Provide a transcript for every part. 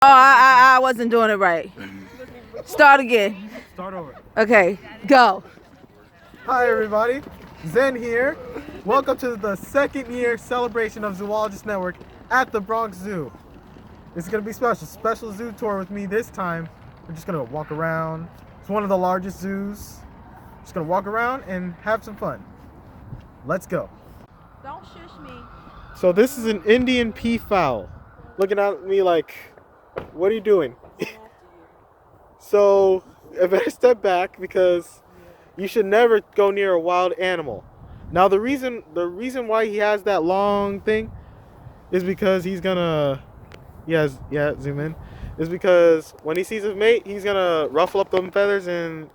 Oh, I wasn't doing it right. Start again. Start over. Okay, go. Hi everybody, Zen here. Welcome to the second year celebration of Zoologist Network at the Bronx Zoo. It's gonna be special. Special zoo tour with me this time. We're just gonna walk around. It's one of the largest zoos. Just gonna walk around and have some fun. Let's go. Don't shush me. So this is an Indian peafowl. Looking at me like, what are you doing? So I better step back because you should never go near a wild animal. Now the reason why he has that long thing is because he's gonna zoom in. Is because when he sees his mate, he's gonna ruffle up them feathers and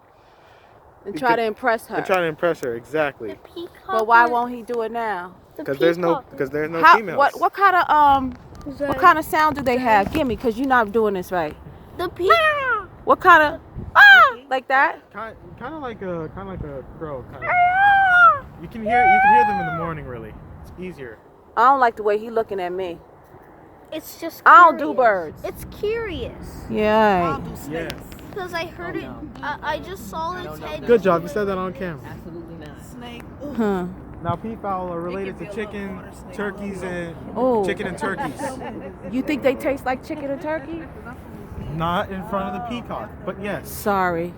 try to impress her. And try to impress her, exactly. But why won't he do it now? Because there's no females. What kind of sound do they have? Give me, because you're not doing this right. The peacock. What kind of like that? Kind of like a crow. You can hear them in the morning. Really, it's easier. I don't like the way he looking at me. It's just. I don't do birds. It's curious. Yeah. Yeah. Because I heard it. I just saw its head. Good job. You said that on camera. Absolutely not. Snake. Huh. Now peafowl are related to chicken, turkeys, and chicken and turkeys. You think they taste like chicken and turkey? Not in front of the peacock, but yes. Sorry.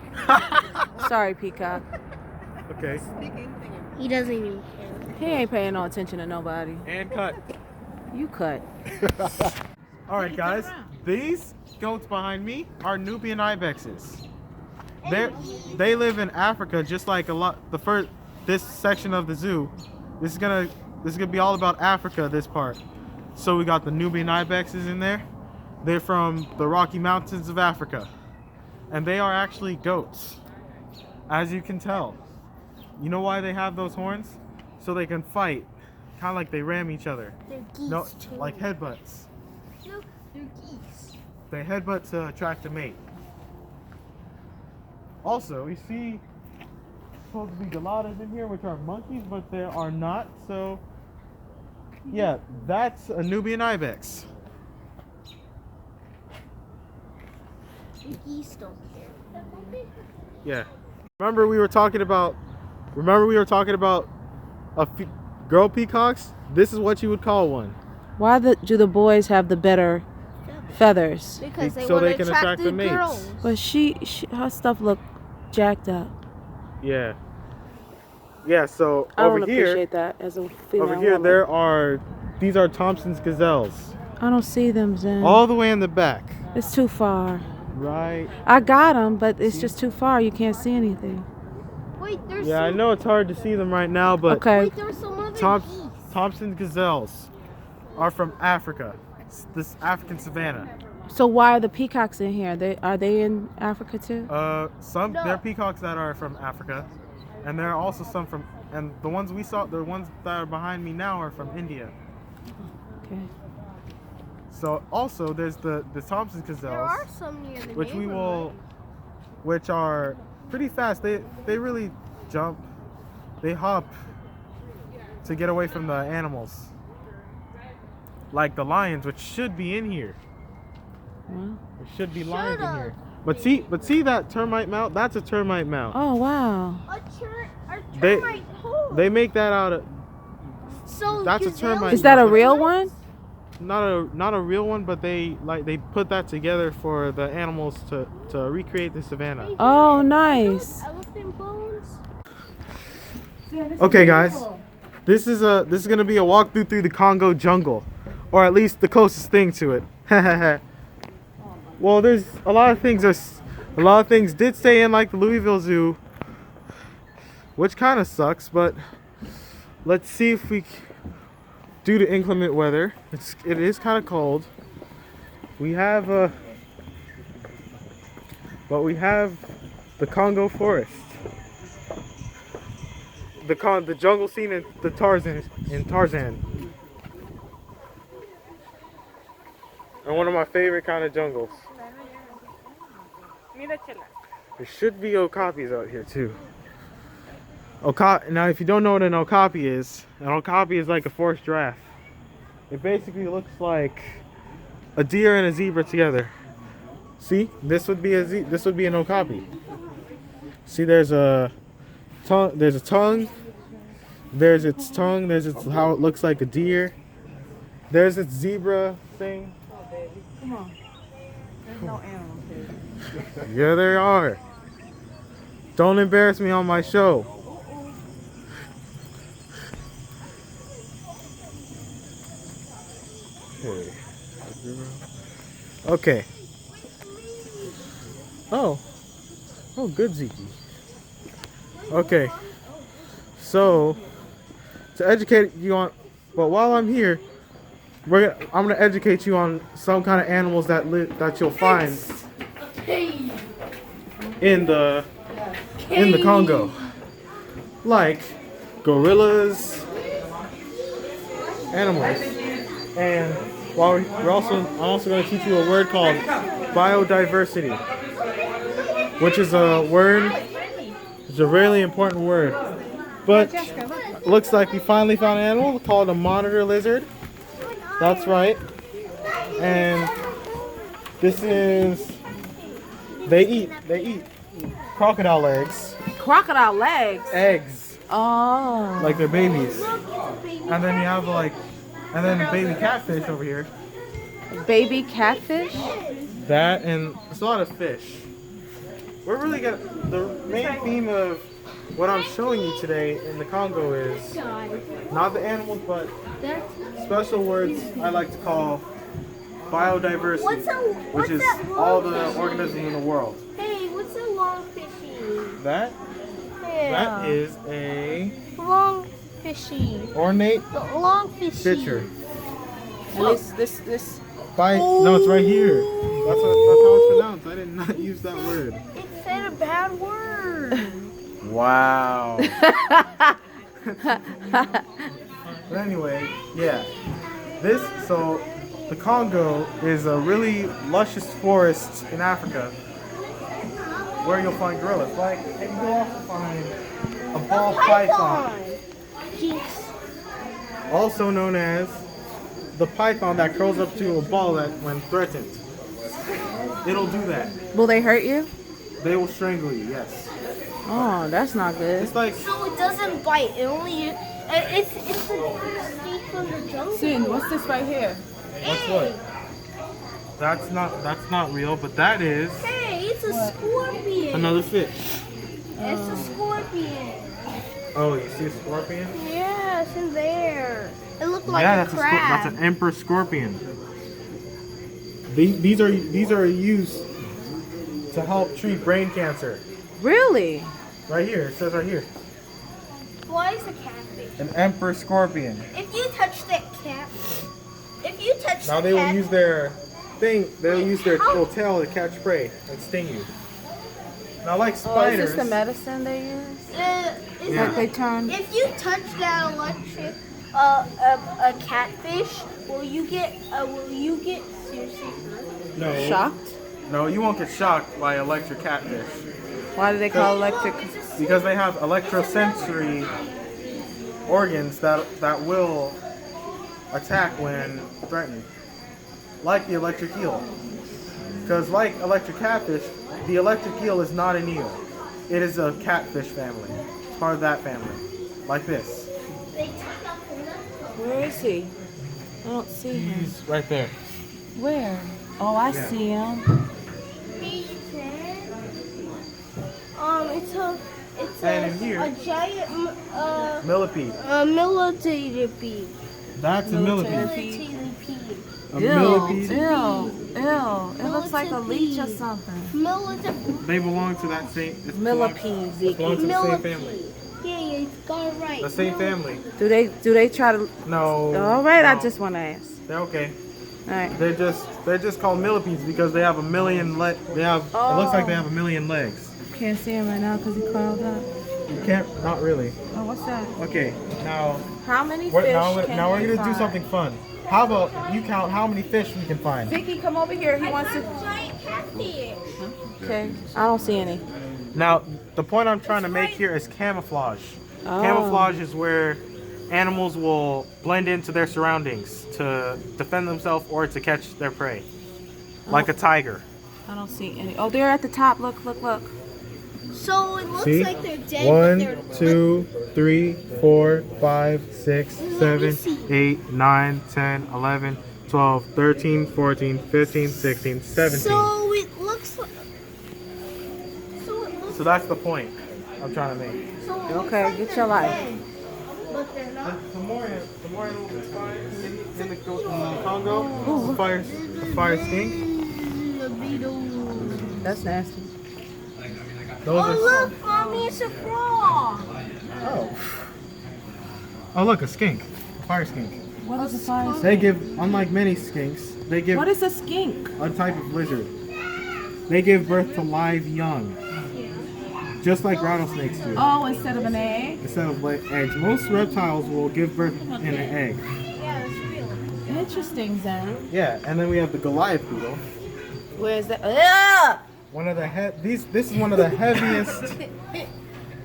Sorry, peacock. Okay. He doesn't even care. He ain't paying no attention to nobody. And cut. You cut. All right, guys. These goats behind me are Nubian ibexes. They live in Africa, just like this section of the zoo. This is gonna be all about Africa, this part. So we got the Nubian ibexes in there. They're from the Rocky Mountains of Africa, and they are actually goats, as you can tell. You know why they have those horns? So they can fight, kind of like they ram each other. They're geese No, too. like headbutts. No, they're geese. They headbutt to attract a mate. Also, you see supposed to be geladas in here, which are monkeys, but there are not. So yeah, that's a Nubian ibex. The geese don't care. Yeah. Remember we were talking about girl peacocks? This is what you would call one. Why do the boys have the better feathers? Because they So want they to can attract attract the the mates. girls. But her stuff look jacked up. Yeah. Yeah, so I don't over here, appreciate that as a female over here woman. these are Thompson's gazelles. I don't see them, Zen. All the way in the back. It's too far. Right. I got them, but it's just too far. You can't see anything. Wait, there's Yeah, I know it's hard to see them right now, but Okay. Wait, there's some other geese. Thompson's gazelles are from Africa. It's this African savanna. So why are the peacocks in here? Are they in Africa too? No. There are peacocks that are from Africa, and there are also some and the ones we saw, the ones that are behind me now are from India. Okay. So also there's the Thompson There gazelles, are some near the which are pretty fast. They really jump, they hop to get away from the animals. Like the lions, which should be in here. Well. There should be lions in here. But see that termite mount? That's a termite mount. Oh wow. A termite hole. They make that out of. So That's a termite. Is that a real one? Not a real one, but they put that together for the animals to recreate the savannah. Oh, nice. Elephant bones. Okay, guys, this is gonna be a walkthrough through the Congo jungle, or at least the closest thing to it. Well, there's a lot of things. A lot of things did stay in, like the Louisville Zoo, which kind of sucks. But let's see if we. Due to inclement weather, it is kind of cold. We have the Congo forest, the jungle scene in Tarzan, and one of my favorite kind of jungles. There should be okapis out here too. Now, if you don't know what an okapi is, an okapi is like a forest giraffe. It basically looks like a deer and a zebra together. See, this would be this would be an okapi. See, there's a tongue. There's a tongue. There's its tongue. There's its how it looks like a deer. There's its zebra thing. Come on. There's no animals here. Yeah, there are. Don't embarrass me on my show. Okay. Okay. Oh. Oh, good, Ziki. Okay. So, to educate you on, well, while I'm here, I'm gonna educate you on some kind of animals that you'll find in the Congo, like gorillas, animals, and I'm also going to teach you a word called biodiversity, which is a word. It's a really important word, but looks like we finally found an animal called a monitor lizard. That's right. And this is, they eat crocodile legs. Crocodile legs? Eggs. Oh. Like they're babies. And then you have and then baby catfish over here. Baby catfish? That, and it's a lot of fish. We're really gonna, the main theme of what I'm showing you today in the Congo is not the animals, but special words I like to call biodiversity, which is all the organisms in the world. Hey, what's a long fishy? That is a Long fishy. ornate Long fishy. fisher. And this No, it's right here. That's how it's pronounced. I did not use that word. It said a bad word. Wow. But anyway, yeah. So the Congo is a really luscious forest in Africa where you'll find gorillas. And you'll also find a ball python, Jinx. also known as the python that curls up to a ball when threatened. It'll do that. Will they hurt you? They will strangle you, yes. Oh, that's not good. It's like, So it doesn't bite. It only it's the snake from the jungle. Sin, what's this right here? what's what? That's not real, but that is Hey, it's a scorpion. another fish. It's a scorpion. Oh, you see a scorpion? Yeah, it's in there. It looked like Yeah, a crab. that's an emperor scorpion. These are used to help treat brain cancer. Really? Right here, it says right here. Why is a catfish? An emperor scorpion. If you touch that cat, Now they will use their little tail to catch prey and sting you. Now like Oh, is spiders. this the medicine they use? Yeah. Like they turn. If you touch that electric a catfish, will you get seriously hurt? No. Shocked? No, you won't get shocked by electric catfish. Why do they call electric? Because they have electrosensory organs that will attack when threatened. Like the electric eel. Because like electric catfish, the electric eel is not an eel. It is a catfish family. It's part of that family. Like this. Where is he? I don't see him. He's right there. Where? Oh, I Yeah. see him. It's And in here- a giant Millipede. millipede. That's a millipede. Millipede. A Ew, millipede. ew. It looks like a leech or something. Millipede. They belong to that same. Millipede, Belong to Zeke. the same family. Yeah, you got it right. The same family. Do they try to? No. All right, I no. just want to ask. They're okay. All right. They're just called millipedes because they have a million It looks like they have a million legs. Can't see him right now because he curled up. You can't. Not really. Oh, what's that? Okay. Now. How many fish Now can we're you gonna do find? something fun. How about you count how many fish we can find? Vicky, come over here. He wants to. Giant catfish. Okay. I don't see any. Now, the point I'm trying to make here is camouflage. Oh. Camouflage is where animals will blend into their surroundings to defend themselves or to catch their prey. Like a tiger. I don't see any. Oh, they're at the top. Look. So it looks See? like they're dead. 1, 2, 3, 4, 5, 6, 7, see. 8, 9, 10, 11, 12, 13, 14, 15, 16, 17. So it looks like. So that's the point I'm trying to make. Okay, get your life. But they're not. The more animals we find in the Congo, the fire skink. The beetles. That's nasty. Those Oh are. look, mommy, it's a frog. Oh look, a skink, a fire skink. What is a fire? They give, unlike many skinks, they give What is a skink? a type of lizard. They give birth to live young, just like rattlesnakes do. Oh, instead of an egg. Instead of eggs, most reptiles will give birth in an egg. Yeah, that's real. Interesting, Zen. Yeah, and then we have the Goliath beetle. Where's that? Ugh! One of the this is one of the heaviest.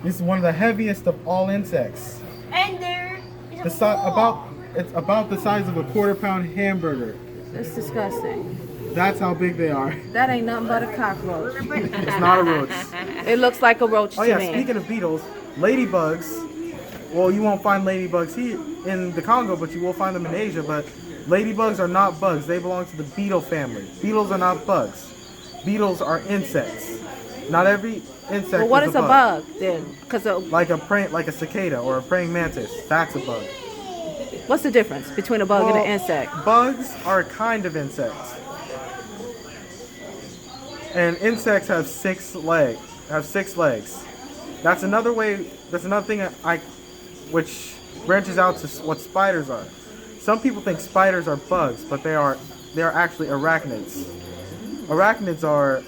This is one of the heaviest of all insects. And there is The a it's about the size of a quarter-pound hamburger. That's disgusting. That's how big they are. That ain't nothing but a cockroach. It's not a roach. It looks like a roach Oh to yeah, me. speaking of beetles, ladybugs. Well, you won't find ladybugs here in the Congo, but you will find them in Asia. But ladybugs are not bugs. They belong to the beetle family. Beetles are not bugs. Beetles are insects. Not every insect. Well, what is a bug then? Because Like a cicada or a praying mantis. That's a bug. what's the difference between a bug and an insect? Bugs are a kind of insect. And insects have 6 legs. That's another way. That's another thing which branches out to what spiders are. Some people think spiders are bugs, but they are actually arachnids. Arachnids are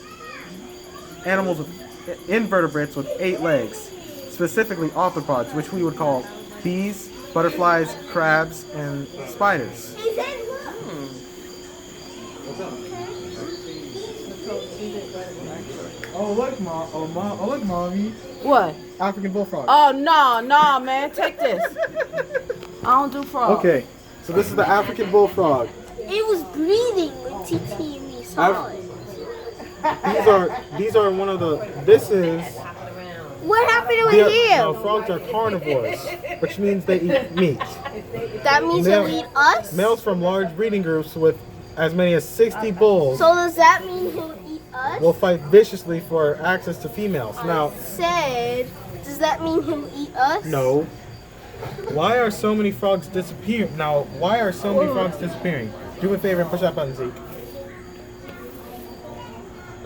animals with invertebrates with 8 legs, specifically arthropods, which we would call bees, butterflies, crabs, and spiders. Oh look, mommy! What? African bullfrog. Oh no, man, take this. I don't do frogs. Okay, so this is the African bullfrog. It was breathing when TT and me saw it. These are one of the. This is. What happened with him? Frogs are carnivores, which means they eat meat. That means he'll eat us? Males from large breeding groups with as many as 60 bulls So does that mean he'll eat us? will fight viciously for access to females. Now, Does that mean he'll eat us? no. Why are so many frogs disappearing? Do me a favor and push that button, Zeke.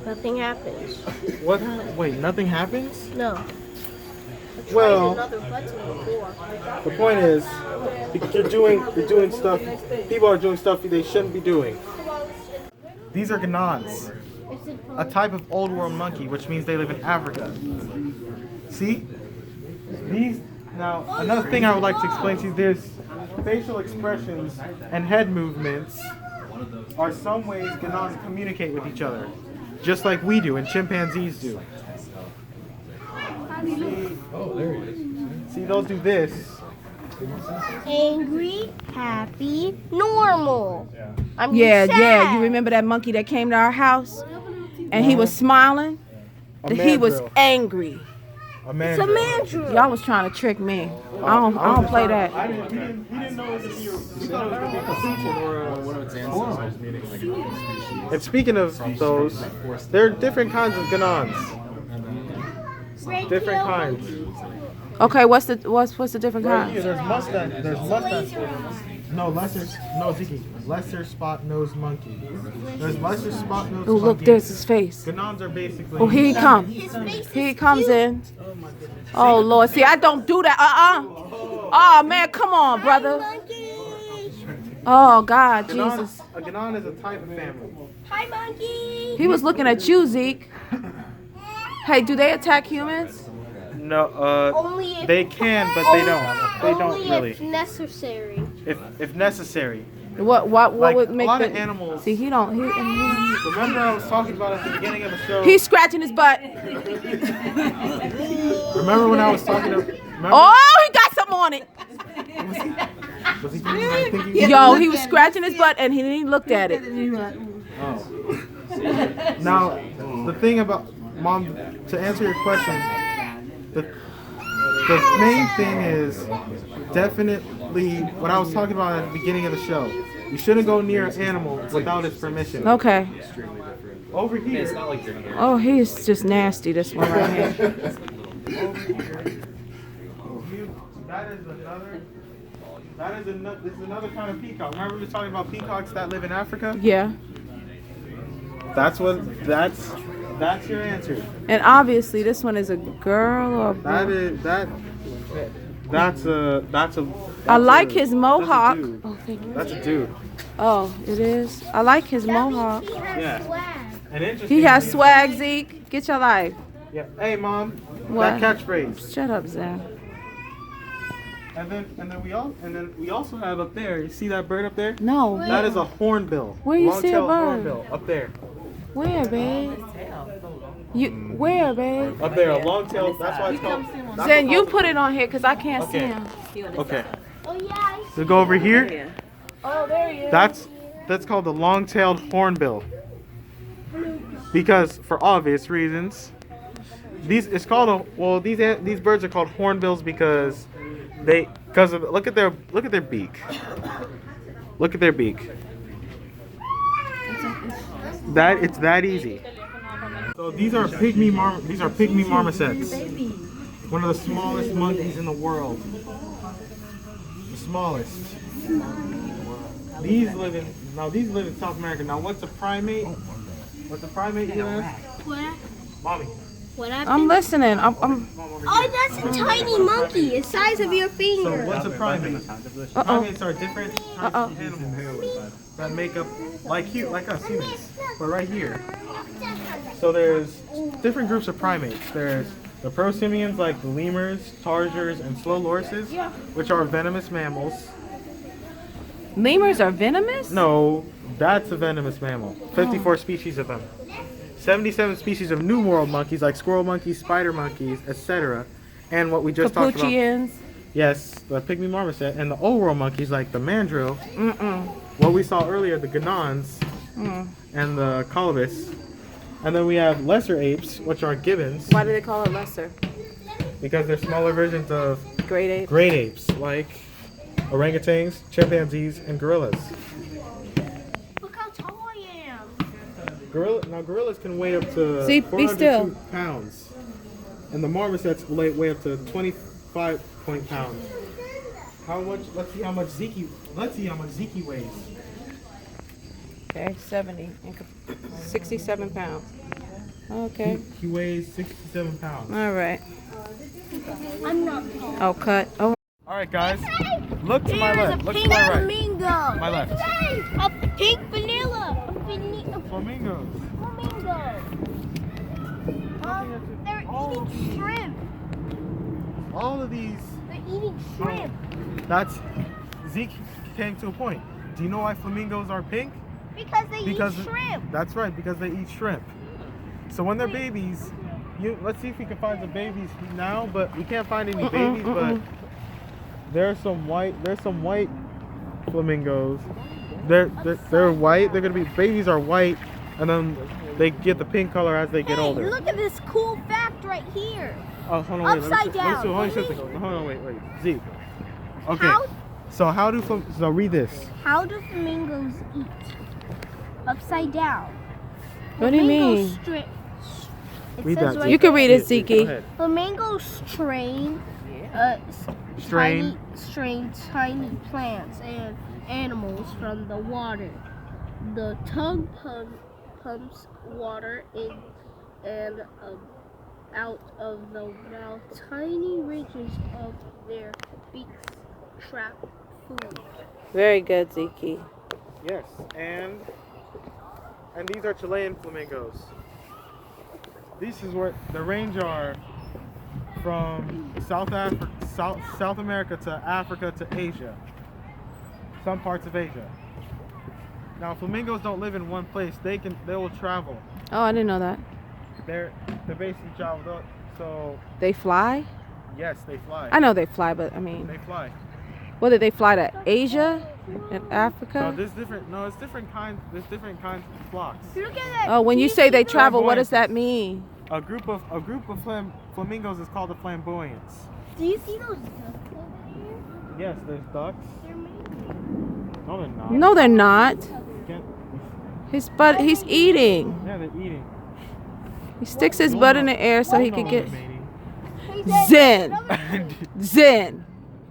Nothing happens. What? Wait, nothing happens? No. Well, Another button before. the point is, you're doing stuff. People are doing stuff they shouldn't be doing. These are ganans, a type of old world monkey, which means they live in Africa. See? Now, another thing I would like to explain to you, there's facial expressions and head movements are some ways ganans communicate with each other, just like we do and chimpanzees do. Oh, there he is. See, they'll do this. Angry, happy, normal. I'm Yeah. sad. You remember that monkey that came to our house and he was smiling? He was mandrill. angry. A It's a mandrill. mandrill. Y'all was trying to trick me. I don't play that. We didn't know it was we thought it was gonna be a capuchin or a. And speaking of those, there are different kinds of ganans. Different kinds. Okay, what's the different Right here, kind? there's mustache. There's mustache. No, Ziki. Lesser spot nosed monkey. There's lesser spot nosed Oh, monkey. look, there's his face. Ganans are basically. Oh, here he comes. His face Here he is comes cute. in. Oh, Lord. See, I don't do that. Oh, man, come on, brother. Monkey. Oh, God, Ganan, Jesus. a ganan is a type of family. Hi, monkey. He was looking at you, Zeke. Hey, do they attack humans? No, Only if they can, but they don't. They don't only really. if necessary. If necessary. What Like, would a make lot the of animals. See, he don't. Remember I was talking about at the beginning of the show. He's scratching his butt. Remember when I was talking to? Remember? Oh, he got something on it. Was he thinking? Yo, he was scratching his butt and he looked at it. Oh. Now, the thing about Mom, to answer your question, the main thing is definitely what I was talking about at the beginning of the show. You shouldn't go near an animal without its permission. Okay. Over here. Oh, he's just nasty, this one right here. Over here. This is another kind of peacock. Remember we were talking about peacocks that live in Africa? Yeah. That's your answer. And obviously this one is a girl or a boy. That's a I like his mohawk. That's a dude. Oh, thank you. That's a dude. Oh, it is. I like his mohawk. Yeah. And interesting. He has swag, Zeke. Get your life. Yeah. Hey, Mom. What? That catchphrase. Shut up, Zan. And then we also have up there. You see that bird up there? No. That is a hornbill. Where you see a Long-tailed bird? hornbill up there. Where, babe? Where, babe? Up there, a long-tailed. That's why it's called. Zan, you put it on here because I can't see Okay. him. Okay. Oh yeah. So go over here. Oh, there he is. That's called the long-tailed hornbill. Because for obvious reasons, these birds are called hornbills because look at their beak. Look at their beak. It's that easy. So these are pygmy marmosets. One of the smallest monkeys in the world. The smallest. These live in South America. Now what's a primate? What's a primate, you ask? What? Mommy. What happened? I'm listening. I'm Oh, that's a tiny monkey, the size of your So finger. what's a primate? Primates are different types of animals that make up like us humans. But right here. So there's different groups of primates. There's the prosimians like the lemurs, tarsiers, and slow lorises, which are venomous mammals. lemurs are venomous? No, that's a venomous mammal. 54 species of them. 77 species of New World monkeys like squirrel monkeys, spider monkeys, etc. And what we just talked about. Capuchians. Yes, the pygmy marmoset. And the Old World monkeys like the mandrill. What we saw earlier, the ganons. And the colobus. And then we have lesser apes, which are gibbons. Why do they call it lesser? Because they're smaller versions of Great ape. great apes, like orangutans, chimpanzees, and gorillas. Look how tall I am. Gorillas can weigh up to See, be 402 still. pounds. And the marmosets weigh up to 25 pounds. Let's see how much Zeke weighs. Okay, 67 pounds. Okay. He weighs 67 pounds. All right. I'm not tall. Oh, cut. Oh. All right, guys. Look to my There's left. a Look to pink my right. flamingo. My left. A pink vanilla. Flamingos. Flamingo. They're eating shrimp. All of these. They're eating shrimp. That's Zeke came to a point. Do you know why flamingos are pink? Because they eat shrimp. That's right, because they eat shrimp. So when they're babies, let's see if we can find the babies now, but we can't find any babies, but there's some white flamingos. They're white. They're gonna be babies are white, and then they get the pink color as they get older. Look at this cool fact right here. Oh, hold on, wait. Upside down. Hold on, wait. Zeke. Okay. So read this. How do flamingos eat? Upside down. What do you mean? Read that. Right You can read it, Go Zeke. ahead. Flamingos strain tiny plants and animals from the water. The tongue pumps water in and out of the mouth. Tiny ridges of their beaks trap food. Very good, Zeke. Yes, and these are Chilean flamingos. This is where the range are from South America to Africa to Asia. Some parts of Asia. Now flamingos don't live in one place. They will travel. Oh, I didn't know that. They basically travel. So They fly? yes, they fly. I know they fly, but I mean, They fly. what did they fly to Asia? In No, Africa? there's different. No, it's different kinds. There's different kinds of flocks. Look at that. Oh, when you say they travel, what does that mean? A group of flamingos is called a flamboyance. Do you see those ducks over here? Yes, there's ducks. They're maybe. No, they're not. No, they're not. Can't- He's eating. Yeah, they're eating. He sticks his butt in the air so he No, can no, get they're mating. Hey, Dad, Zen. another- Zen.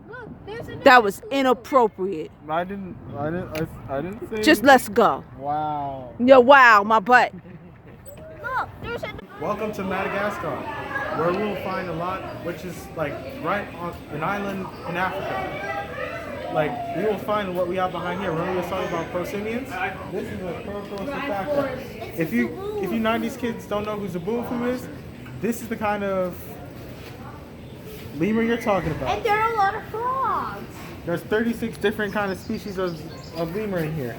Look, there's another. That was inappropriate. I didn't say. Just let's go. Wow. Yeah, wow, my butt. Look, there's another. Welcome to Madagascar, where we will find a lot, which is like right on an island in Africa. Like we will find what we have behind here. Remember we were talking about prosimians? This is a Procrocipactor. If you 90s kids don't know who Zabufu is, this is the kind of lemur you're talking about. And there are a lot of frogs. There's 36 different kind of species of lemur in here.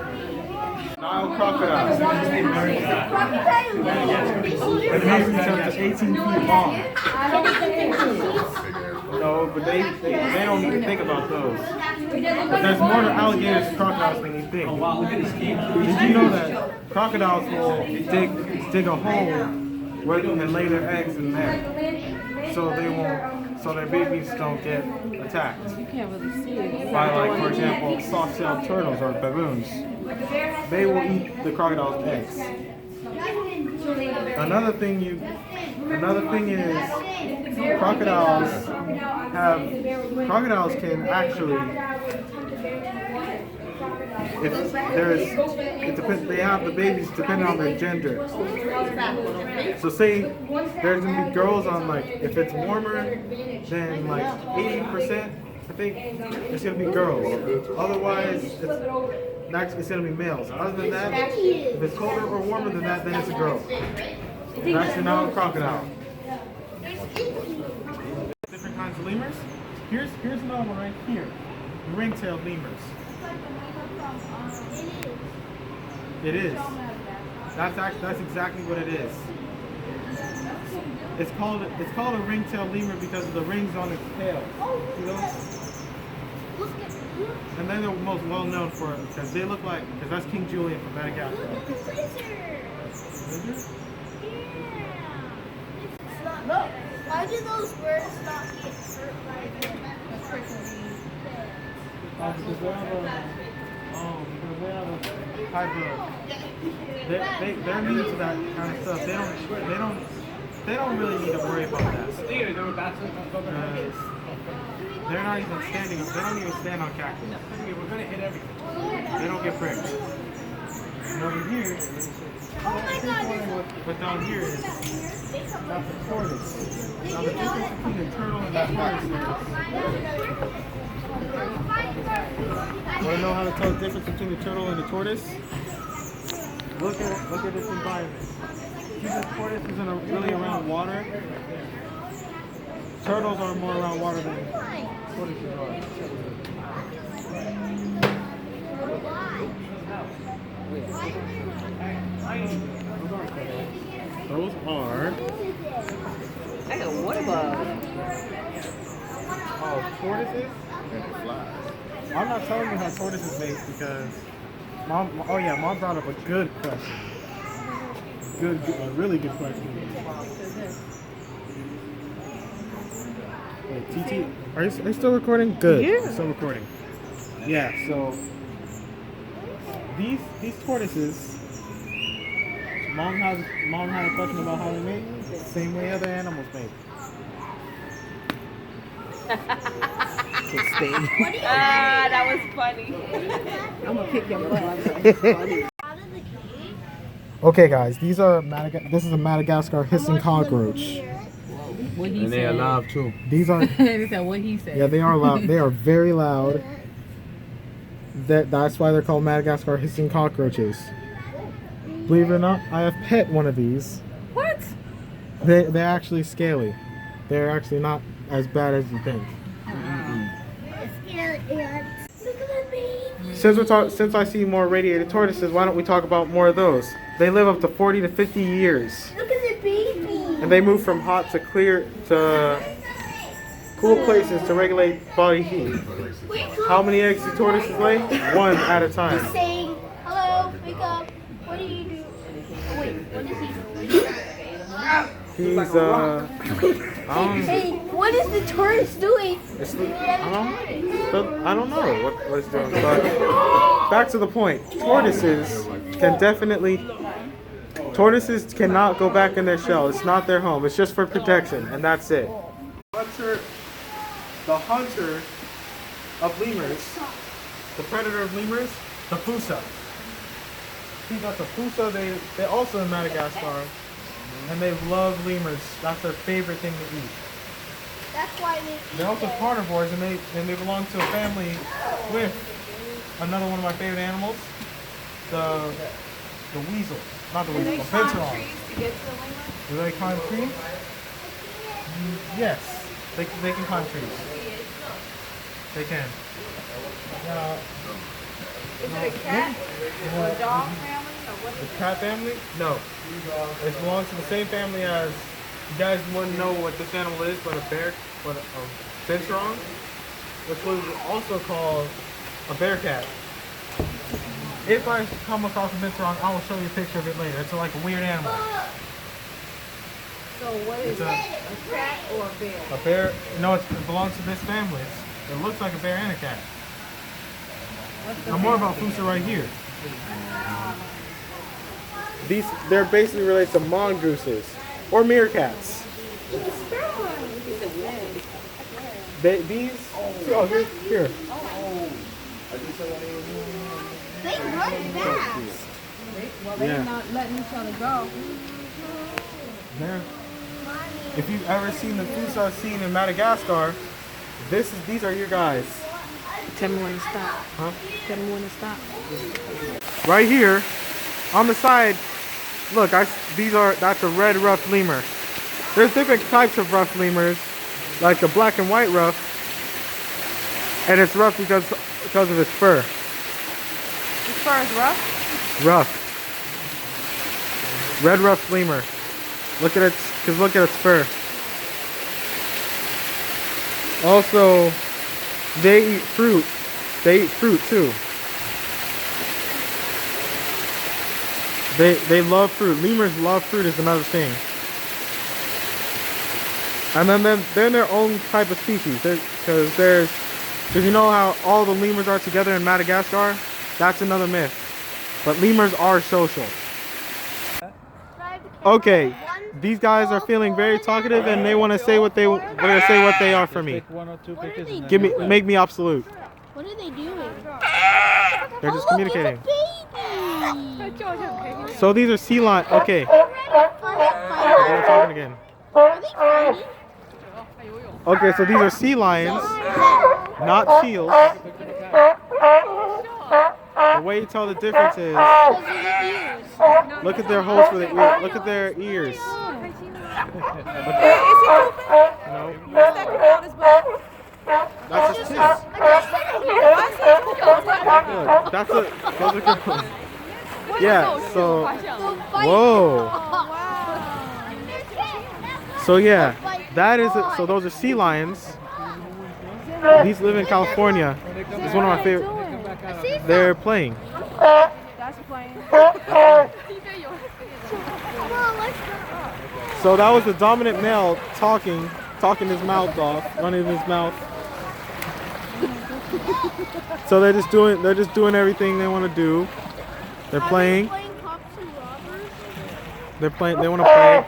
Nile crocodiles. It makes each up to 18 feet long. No, but they don't even think about those. But there's more to alligators and crocodiles than you think. Did you know that crocodiles will dig a hole where they can lay their eggs in there, so their babies don't get attacked by, like, for example, soft-shelled turtles or baboons. They will eat the crocodile's eggs. Another thing is crocodiles can actually, they have the babies depending on their gender. So say there's gonna be girls on, like, if it's warmer than like 80%, I think it's gonna be girls. Otherwise it's gonna be males. Other than that, if it's colder or warmer than that, then it's a girl. That's the Nile crocodile. Different kinds of lemurs. Here's another one right here. Ring-tailed lemurs. It is. That's exactly what it is. It's called a ring-tailed lemur because of the rings on its tail. See those? And they're the most well-known for it because they look like, because that's King Julian from Madagascar. Look at the lizards. Yeah. Look, why do those birds not get hurt by the prickly? Because they have a type of, they're immune to that kind of stuff. They don't really need to worry about that. They're not even standing up. They don't even stand on cactus. We're gonna hit everything. They don't get pricked. And over here, Oh my God! but down here is that's a tortoise. Now the difference between the turtle and the tortoise is. Want to know how to tell the difference between the turtle and the tortoise? Look at this environment. See, this tortoise isn't really around water. Turtles are more around water than tortoises are. Those are. What about? Oh, tortoises? I'm not telling you how tortoises make because Mom brought up a good question. A really good question. Wait, TT, are you still recording? Good. Yeah. Still recording. Yeah, so these tortoises, Mom had a question about how they make. Same way other animals make. That was funny. I'm gonna kick your butt. Okay, guys, this is a Madagascar hissing cockroach. What he And they are loud too. These are He said what he said. yeah, they are loud. They are very loud. That's why they're called Madagascar hissing cockroaches. Believe it or not, I have pet one of these. What? They're actually scaly. They're actually not as bad as you think. Look at the baby. Since I see more radiated tortoises, why don't we talk about more of those? They live up to 40 to 50 years. Look at the baby. and they move from hot to clear to cool places to regulate body heat. How many eggs do tortoises lay? One at a time. Saying, hello, wake up. What do you do? Wait, what is he doing? He's Hey, what is the tortoise doing? I don't know what it's doing. But back to the point. Tortoises cannot go back in their shell. It's not their home. It's just for protection, and that's it. The hunter of lemurs, the predator of lemurs, the pusa. See, that's a pusa. They're also in Madagascar, and they love lemurs. That's their favorite thing to eat. That's why They're also carnivores, and they belong to a family with another one of my favorite animals, the weasel. Not the weasel, the venturong. Do they climb trees? Yes, they can climb trees. They can. Is it a cat or a dog family? Or what The cat family? No. It belongs to the same family as, you guys wouldn't know what this animal is, but a venturong, which was also called a bear cat. If I come across a venturong, I will show you a picture of it later. It's like a weird animal. So what is it? A cat or a bear? A bear? No, it belongs to this family. It looks like a bear and a cat. Now more about Fusa right here. They're basically related to mongooses or meerkats. Here. they run fast. Well, they're not letting each other go. If you've ever seen the Fusa scene in Madagascar, these are your guys. Tell me when to stop. Huh? Tell me when to stop. Right here, on the side, look, that's a red ruffed lemur. There's different types of ruffed lemurs, like the black and white ruff, and it's rough because of its fur. As far as rough? Rough. Red ruffed lemur. Look at its fur. Also, they eat fruit. They eat fruit too. They love fruit. Lemurs love fruit is another thing. And then they're their own type of species. Because you know how all the lemurs are together in Madagascar? That's another myth. But lemurs are social. Okay, these guys are feeling very talkative and they want to say what they are for me. Take one or two pictures and Make me absolute. What are they doing? They're just Oh, look, communicating. it's a baby. So these are sea lions. Okay, Are they're talking again. they fighting? Okay, so these are sea lions, not seals. The way you tell the difference is, Those are the ears. look at their holes for the ear. Look at their ears. Is he pooping? No, What's that coming out his butt? that's his tits. Why is he pooping? Look, those are good. Yeah. So, whoa. So yeah, that is it. So those are sea lions. These live in California. It's one of my favorite. They're playing. That's playing. So that was the dominant male talking his mouth off, running his mouth. So they're just doing everything they want to do. They're playing. Playing cops and robbers? They want to play.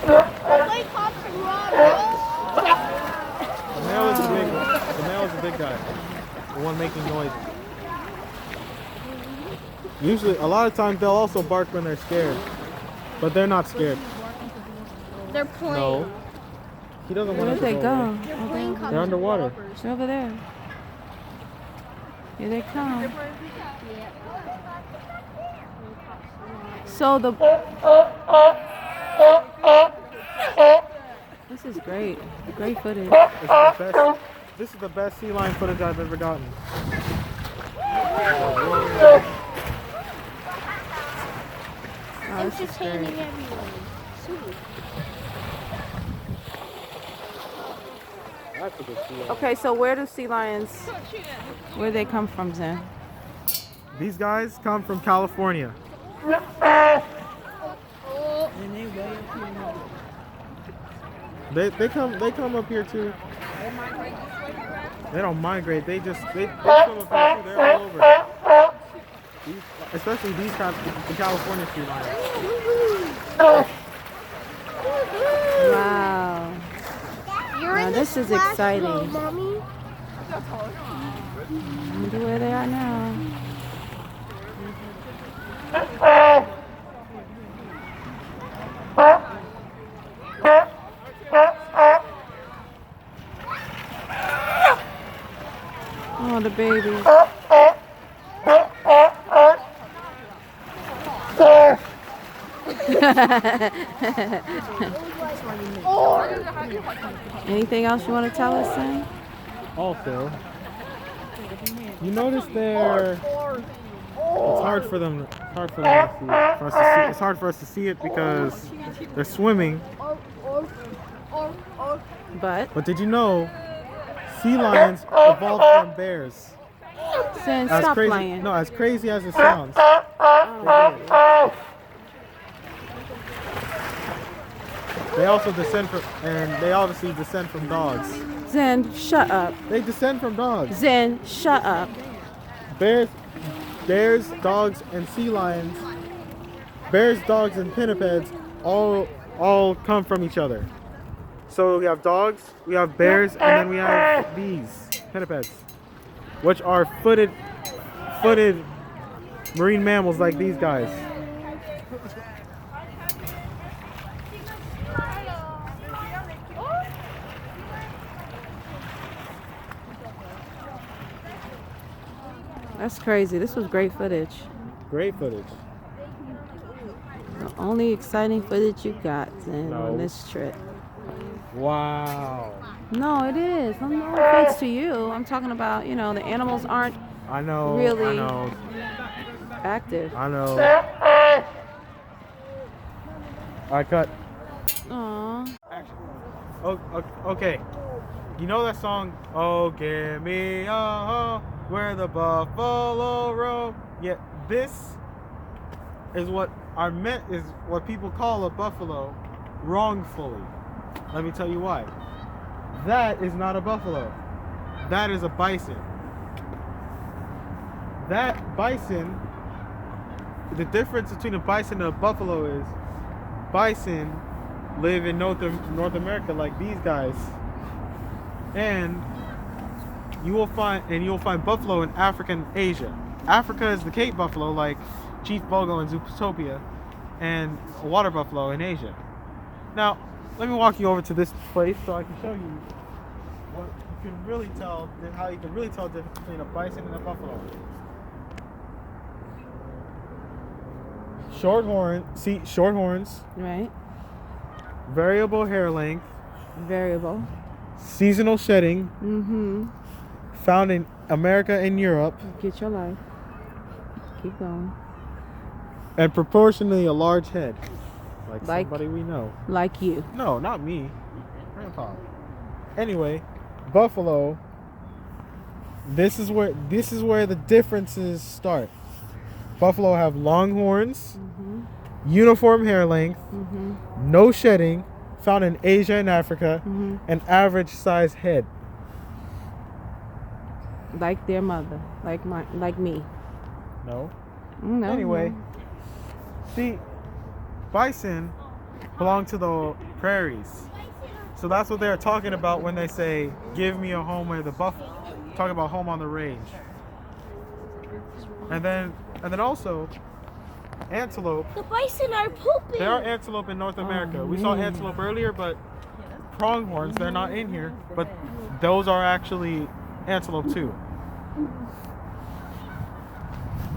Play cops and robbers? The male is the big one. The male is the big guy. The one making noise. Usually, a lot of times they'll also bark when they're scared. But they're not scared. They're playing. No. He doesn't Where want did to they go. go? away. They're playing cops They're underwater. and robbers. They're over there. Here they come. So this is great. Great footage. This is the best sea lion footage I've ever gotten. Oh, It's this just is hanging great. everywhere. See? That's a good sea lion. Okay, so where do sea lions, where they come from, Zen? These guys come from California. They come up here too. They don't migrate. They come up here too. They're all over. Especially these kinds, the California sea lions. Wow. You're Now in this the is splash exciting. zone, Mommy. I wonder where they are now. Oh, the babies. Anything else you want to tell us, Zen? Also, you notice they're. It's hard for them. It's hard for them to see. For us to see. It's hard for us to see it because they're swimming. But, But did you know sea lions evolved from bears? Zen, As stop crazy, playing. no, as crazy as it sounds. They did. They also descend from, and they obviously descend from dogs. Zen, shut up. They descend from dogs. Zen, shut up. Bears, dogs, and sea lions. Bears, dogs, and pinnipeds all come from each other. So we have dogs, we have bears, and then we have these pinnipeds, which are footed marine mammals like these guys. That's crazy. This was great footage. Great footage. The only exciting footage you got, Zen, No. on this trip. Wow. No, it is. No offense to you. I'm talking about, you know, the animals aren't I know. Really? I know. active. I know. I cut. Aw. Oh, okay. You know that song? Oh, give me a home where the buffalo roam. Yeah, this is what is what people call a buffalo wrongfully. Let me tell you why. That is not a buffalo. That is a bison. That bison, the difference between a bison and a buffalo is bison live in North America like these guys. And you'll find buffalo in Africa and Asia. Africa is the Cape buffalo like Chief Bogo and Zootopia, and a water buffalo in Asia. Now, let me walk you over to this place so I can show you what you can really tell, how you can really tell the difference between a bison and a buffalo. Short horns, Right? variable hair length, Variable. seasonal shedding, Mm-hmm. found in America and Europe, Get your life. Keep going. and proportionally a large head. Like- Somebody we know. Like you. No, not me. Grandpa. Anyway, buffalo. This is where the differences start. Buffalo have long horns, uniform hair length, no shedding, found in Asia and Africa, an average size head. Like their mother. Like me. No. No. Anyway, see, bison belong to the prairies. So that's what they're talking about when they say, give me a home where the buffalo. Talking about home on the range. And then also, antelope. The bison are pooping. There are antelope in North America. We saw antelope earlier, but pronghorns, they're not in here. But those are actually antelope too.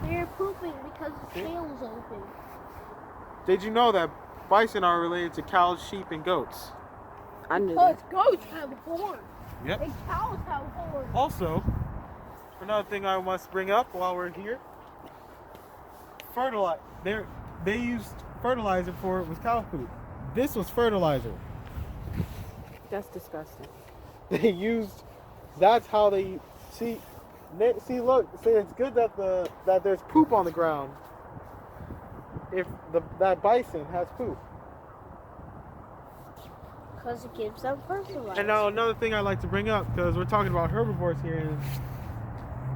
They're pooping because the tail is open. Did you know that bison are related to cows, sheep, and goats? I knew Because that. goats have horns. Yep. And cows have horns. Also, another thing I must bring up while we're here, fertilize. They used fertilizer for it with cow poop. This was fertilizer. That's disgusting. They used. That's how they see. See, look. See, it's good that that there's poop on the ground. If that bison has poop. Because it gives them fertilizer. And now another thing I'd like to bring up, because we're talking about herbivores here,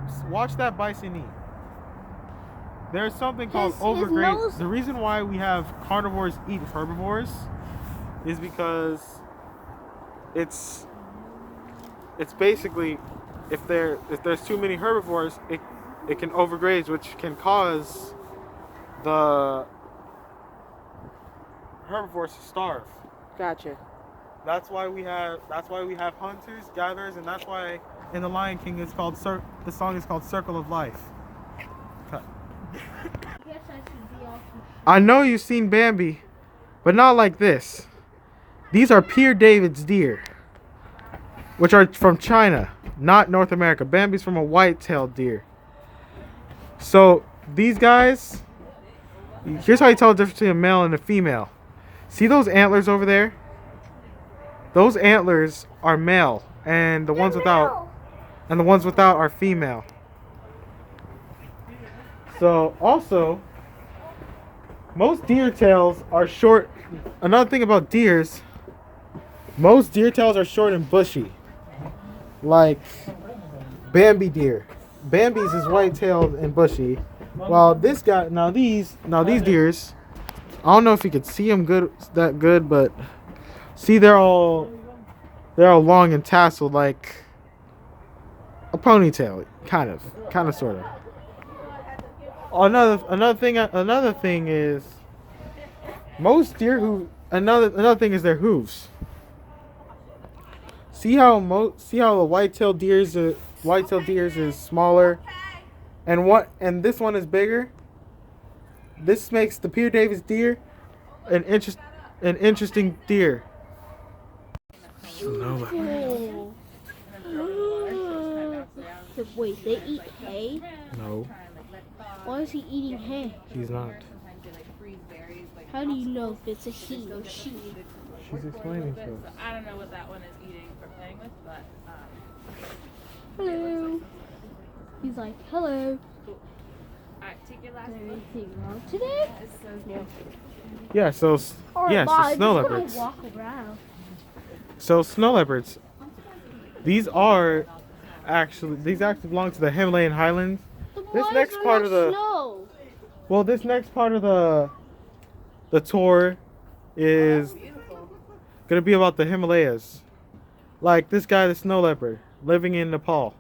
is watch that bison eat. There's something called overgraze. The reason why we have carnivores eat herbivores is because it's basically if there's too many herbivores, it can overgraze, which can cause the herbivores to starve. Gotcha. That's why we have hunters, gatherers, and that's why in the Lion King it's called the song is called Circle of Life. I know you've seen Bambi, but not like this. These are Pierre David's deer, which are from China, not North America. Bambi's from a white-tailed deer. So these guys, here's how you tell the difference between a male and a female. See those antlers over there? Those antlers are male, and the ones without are female. So also, most deer tails are short. Another thing about deers, most deer tails are short and bushy. Like Bambi deer. Bambi's is white-tailed and bushy. While this guy, now these deers, I don't know if you could see them that good, but see they're all long and tasseled like a ponytail, kind of, sort of. Another thing is most deer another thing is their hooves. See how the white-tailed deers is smaller, and this one is bigger. This makes the Pierre Davis deer an interesting deer. Oh. Wait, they eat hay? No, Why is he eating hay? he's not. How do you know if it's a he or she? She's explaining to us. I don't know what that one is eating for playing with, but Hello. He's like, hello. alright, take your Is last there look. anything wrong today? No. Yeah, so Alright, bye. so snow I'm just leopards. gonna walk around. So snow leopards. These actually belong to the Himalayan highlands. This next part of the this next part of the tour is gonna be about the Himalayas. Like this guy, the snow leopard, living in Nepal.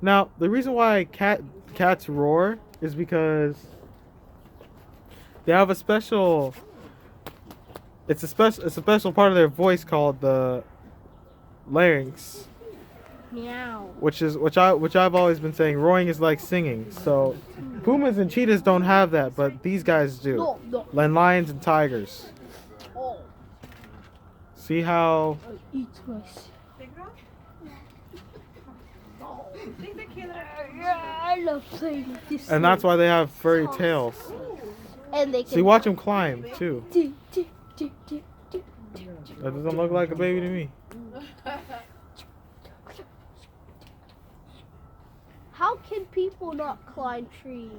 Now, the reason why cats roar is because they have a special. It's a special part of their voice called the larynx. Meow. Which I've always been saying, roaring is like singing. So pumas and cheetahs don't have that, but these guys do. No. And lions and tigers. Oh. See how Eat twice. I love playing with this. and that's why they have furry tails. And they can. See, watch them climb too. Do, do, do, do, do, do. That doesn't look like a baby to me. How can people not climb trees?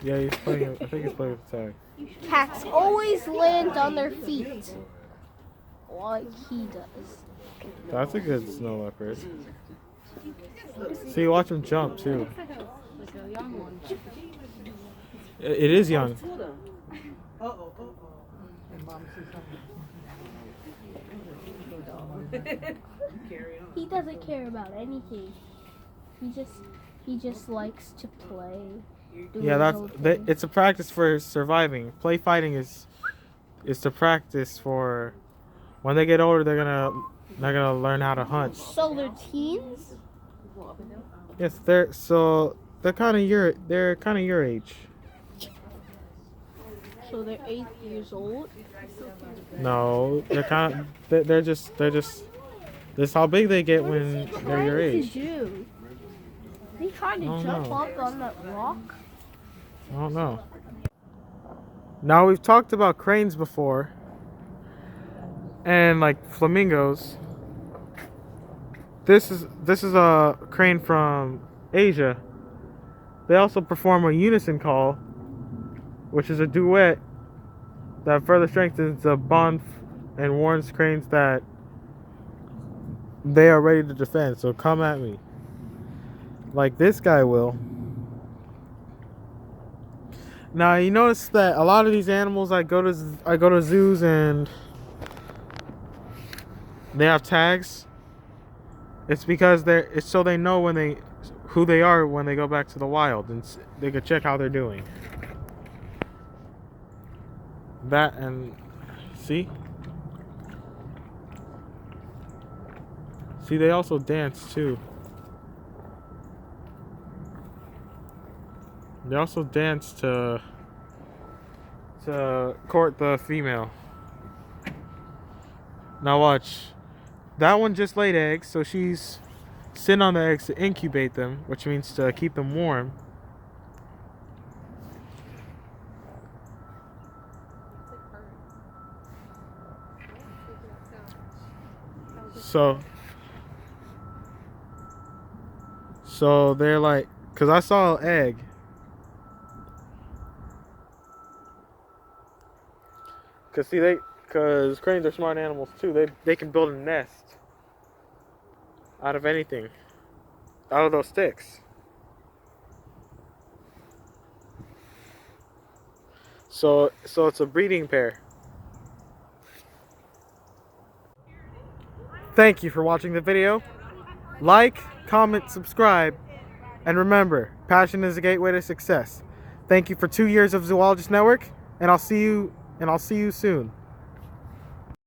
Yeah, he's playing. I think he's playing with the tag. Cats always land on their feet. Like he does. That's a good snow leopard. See, watch him jump too. It is young. He doesn't care about anything. He just likes to play. Yeah, it's a practice for surviving. Play fighting is to practice for when they get older. They're gonna learn how to hunt. So they're teens? Yes, they're kind of your age. So they're 8 years old? No, they're just this is how big they get when they're your age. They tried to Oh, jump no. up on that rock. I don't know. Now we've talked about cranes before. And like flamingos. This is a crane from Asia. They also perform a unison call, which is a duet that further strengthens the bond and warns cranes that they are ready to defend. So come at me, like this guy will. Now you notice that a lot of these animals, I go to zoos and they have tags. It's because it's so they know who they are when they go back to the wild, and they can check how they're doing. That and see, they also dance too. They also dance to court the female. Now watch. That one just laid eggs, so she's sitting on the eggs to incubate them, which means to keep them warm. So they're like, cause I saw an egg. Cause cranes are smart animals too. They can build a nest out of anything, out of those sticks. So it's a breeding pair. Thank you for watching the video. Like, comment, subscribe, and remember, passion is a gateway to success. Thank you for 2 years of Zoologist Network, and I'll see you soon.